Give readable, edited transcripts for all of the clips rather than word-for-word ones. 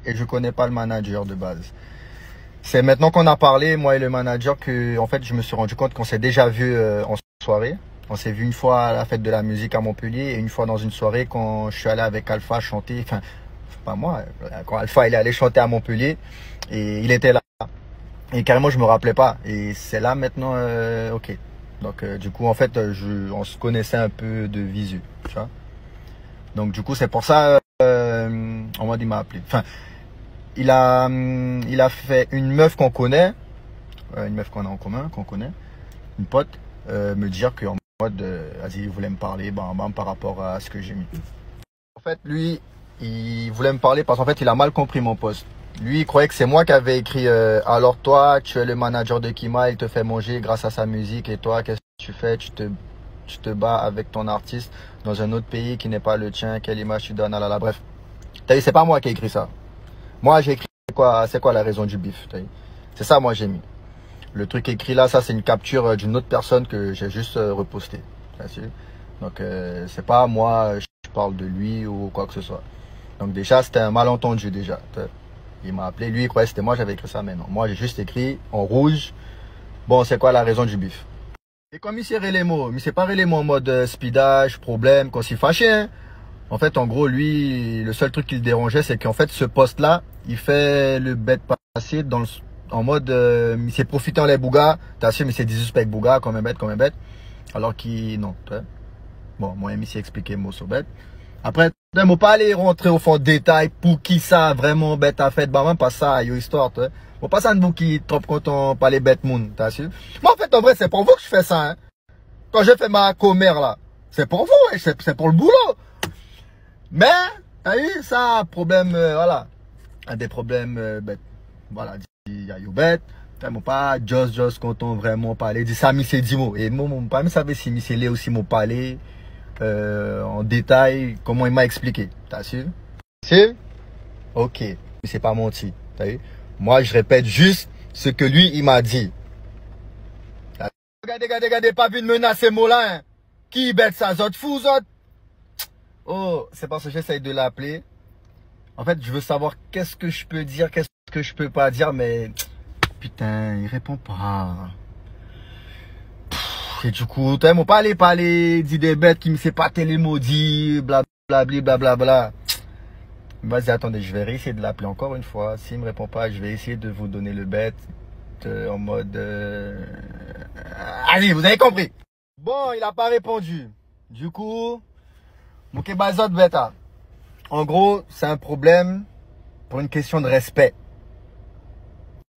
et je connais pas le manager de base. C'est maintenant qu'on a parlé, moi et le manager, que en fait je me suis rendu compte qu'on s'est déjà vu en soirée. On s'est vu une fois à la fête de la musique à Montpellier et une fois dans une soirée quand je suis allé avec Alpha chanter, enfin pas moi, quand Alpha il est allé chanter à Montpellier et il était là. Et carrément je me rappelais pas. Et c'est là maintenant, ok. Donc du coup en fait on se connaissait un peu de visu, tu vois. Donc du coup c'est pour ça, en mode il m'a appelé. Enfin il a fait une meuf qu'on connaît, une meuf qu'on a en commun, qu'on connaît, une pote, me dire qu'en mode, vas-y, il voulait me parler bam, bam, par rapport à ce que j'ai mis. En fait, lui, il voulait me parler parce qu'en fait, il a mal compris mon post. Lui, il croyait que c'est moi qui avais écrit alors toi, tu es le manager de Kima, il te fait manger grâce à sa musique et toi, qu'est-ce que tu fais? Tu te bats avec ton artiste dans un autre pays qui n'est pas le tien, quelle image tu donnes, ah là là, bref. T'as vu, c'est pas moi qui ai écrit ça. Moi, j'ai écrit c'est quoi la raison du bif. C'est ça, moi, j'ai mis. Le truc écrit là, ça, c'est une capture d'une autre personne que j'ai juste reposté. Donc, c'est pas moi, je parle de lui ou quoi que ce soit. Donc, déjà, c'était un malentendu, déjà. Il m'a appelé, lui, il croyait que c'était moi, j'avais écrit ça, mais non. Moi, j'ai juste écrit en rouge. Bon, c'est quoi la raison du bif? Et comme il s'est les mots, il s'est pas les mots en mode speedage, problème, qu'on s'y fâchait, hein. En fait, en gros, lui, le seul truc qui le dérangeait, c'est qu'en fait, ce poste-là, il fait le bête passer en mode, il s'est profité en les bougas. T'as su, mais c'est du suspect bougas, comme un bête. Alors qu'il, non. Bon, moi, il s'est expliqué mot sur bête. Après, ne faut pas aller rentrer au fond de détail pour qui ça vraiment bête a fait, bah, même pas ça, yo, histoire, toi. Bon, pas ça de vous qui trop content par les bêtes moun, t'as su. Moi, en fait, en vrai, c'est pour vous que je fais ça, hein. Quand je fais ma commère, là, c'est pour vous, c'est pour le boulot. Mais, t'as vu, ça, problème, voilà. Des problèmes, bêtes. Voilà, il y a eu bête. T'as pas, just, content vraiment parler. Dit ça, mais c'est 10 mots. Et moi, pas même savoir si c'est là aussi mon parler, en détail, comment il m'a expliqué. T'as su? C'est? Ok. Mais c'est pas menti. T'as vu? Moi, je répète juste ce que lui, il m'a dit. Regardez, pas vu de menacer mots-là, hein. Qui bête ça, zot fou, zot? Oh, c'est parce que j'essaye de l'appeler. En fait, je veux savoir qu'est-ce que je peux dire, qu'est-ce que je peux pas dire, mais putain, il répond pas. Et du coup, t'as m'ont pas aller parler, dit des bêtes qui me sait pas télé maudit, blablabla. Vas-y, attendez, je vais réessayer de l'appeler encore une fois. S'il me répond pas, je vais essayer de vous donner le bête en mode. Allez, vous avez compris. Bon, il a pas répondu. Du coup. Donc, bêta. En gros, c'est un problème pour une question de respect.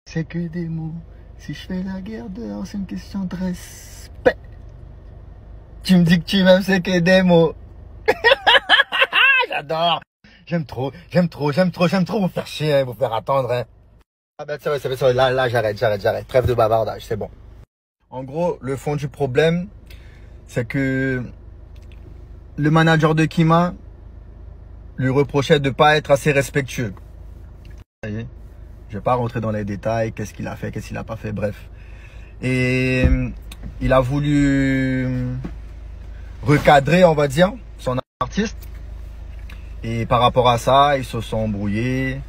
C'est que des mots. Si je fais la guerre dehors, c'est une question de respect. Tu me dis que tu m'aimes, c'est que des mots. J'adore. J'aime trop vous faire chier, hein, vous faire attendre, hein. Ah ben, c'est vrai. Là, j'arrête. Trêve de bavardage, c'est bon. En gros, le fond du problème, c'est que le manager de Kima lui reprochait de ne pas être assez respectueux. Je ne vais pas rentrer dans les détails, qu'est-ce qu'il a fait, qu'est-ce qu'il n'a pas fait, bref. Et il a voulu recadrer, on va dire, son artiste. Et par rapport à ça, ils se sont embrouillés.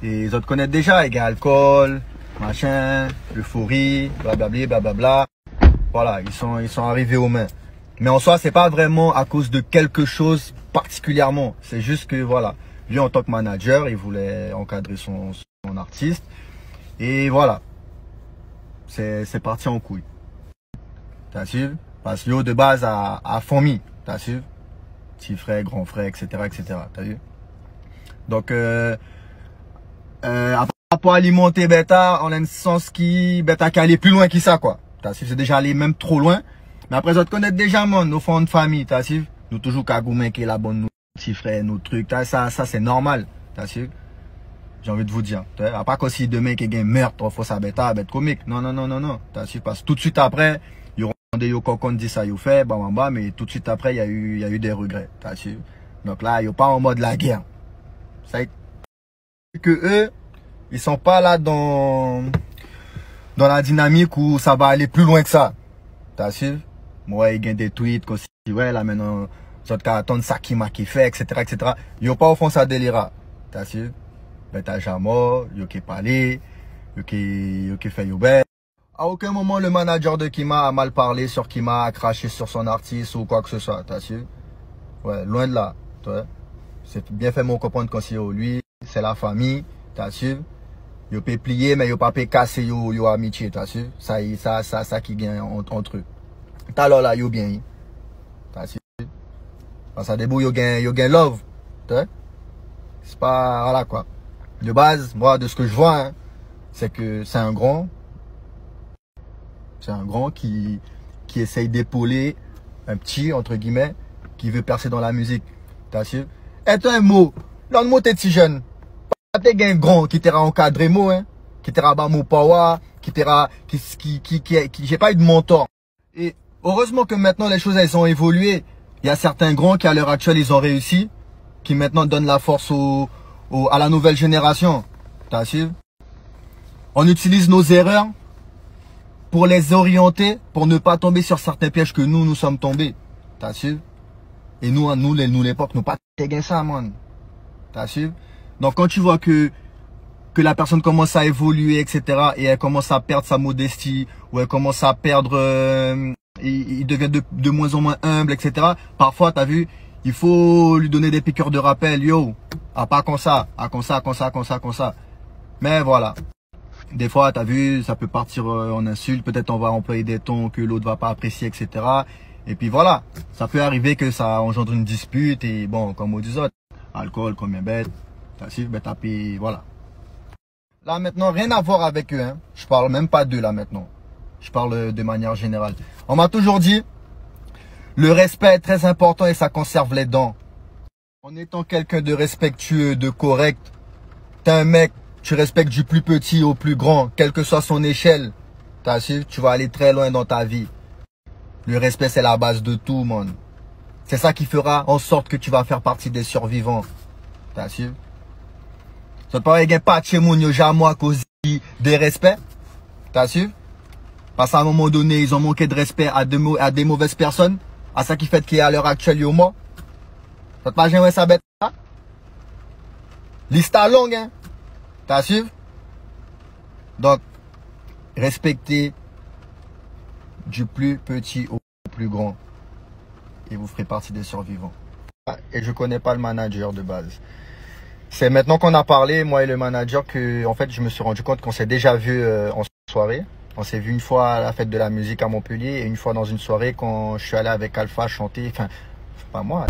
Et les autres connaissent déjà, il y a alcool, machin, euphorie, blablabla. Voilà, ils sont arrivés aux mains. Mais en soi, c'est pas vraiment à cause de quelque chose particulièrement. C'est juste que voilà, lui en tant que manager, il voulait encadrer son artiste. Et voilà, c'est parti en couille. T'as su? Parce que Yo de base a famille, t'as su? Petit frère, grand frère, etc. T'as vu? Donc, pour alimenter Beta, on a un sens qui Beta qui allait plus loin que ça, quoi. T'as su? C'est déjà allé même trop loin. Mais après, on connaît déjà, man, nos fonds de famille, t'as su? Nous toujours Kagoumen qui est la bonne, nos petits frères, nos trucs, ça c'est normal, t'as su? J'ai envie de vous dire. À part que si demain, il y a un meurtre, faut ça bête comique. Non, t'as su? Parce que tout de suite après, il y aura des cocons dit ça, il fait, mais tout de suite après, il y a eu des regrets, t'as su? Donc là, il n'y a pas en mode la guerre. Ça que eux, ils sont pas là dans la dynamique où ça va aller plus loin que ça. T'as su? Moi, il y a des tweets comme si, ouais, là, maintenant, ça te attendre ça qui m'a fait, etc. Ils n'ont pas au fond ça délira. T'as su? t'as jamais, yo qui parlé, yo qui fait yo bête. À aucun moment le manager de Kima a mal parlé sur Kima, a craché sur son artiste ou quoi que ce soit, t'as su? Ouais, loin de là, toi. C'est bien fait mon comprendre quand c'est lui, c'est la famille, t'as su? Yo peut plier mais yo pas peut casser yo amitié, t'as su? Ça qui gagne entre eux. T'as là yo bien, t'as su? Parce que debout yo gagne love, t'as? C'est pas voilà quoi. De base, moi de ce que je vois, hein, c'est que c'est un grand qui essaye d'épauler un petit, entre guillemets, qui veut percer dans la musique. T'as su? Et toi, un mot. L'autre mot, t'es si jeune. Pas t'es un grand qui t'ira encadré, mot, hein. Qui t'ira bas mon power, qui j'ai pas eu de mentor. Et heureusement que maintenant, les choses, elles ont évolué. Il y a certains grands qui, à l'heure actuelle, ils ont réussi, qui maintenant donnent la force à la nouvelle génération. T'as su? On utilise nos erreurs pour les orienter, pour ne pas tomber sur certains pièges que nous sommes tombés. T'as su? Et nous l'époque, nous pas t'es ça, man. T'as su? Donc quand tu vois que la personne commence à évoluer, etc., et elle commence à perdre sa modestie, ou elle commence à perdre, il devient de moins en moins humble, etc., parfois, t'as vu, il faut lui donner des piqûres de rappel, yo, pas comme ça, comme ça. Mais voilà. Des fois, t'as vu, ça peut partir en insulte. Peut-être on va employer des tons que l'autre va pas apprécier, etc. Et puis voilà, ça peut arriver que ça engendre une dispute. Et bon, comme on dit autres, alcool, combien bête, t'as su, ben tapis, voilà. Là maintenant, rien à voir avec eux. Hein. Je parle même pas d'eux là maintenant. Je parle de manière générale. On m'a toujours dit, le respect est très important et ça conserve les dents. En étant quelqu'un de respectueux, de correct, t'es un mec. Tu respectes du plus petit au plus grand, quelle que soit son échelle. T'as su, tu vas aller très loin dans ta vie. Le respect, c'est la base de tout, man. C'est ça qui fera en sorte que tu vas faire partie des survivants. T'as su? Ça te paraît qu'il n'y a pas de chez moi, jamais à cause des respects. T'as su? Parce qu'à un moment donné, ils ont manqué de respect à des mauvaises personnes. À ça qui fait qu'il est à l'heure actuelle, yo, moi. Ça te paraît ça bête, hein? Liste à longue, hein? T'as su? Donc, respectez du plus petit au plus grand. Et vous ferez partie des survivants. Et je connais pas le manager de base. C'est maintenant qu'on a parlé, moi et le manager, que en fait je me suis rendu compte qu'on s'est déjà vu en soirée. On s'est vu une fois à la fête de la musique à Montpellier et une fois dans une soirée quand je suis allé avec Alpha chanter. Enfin, pas moi.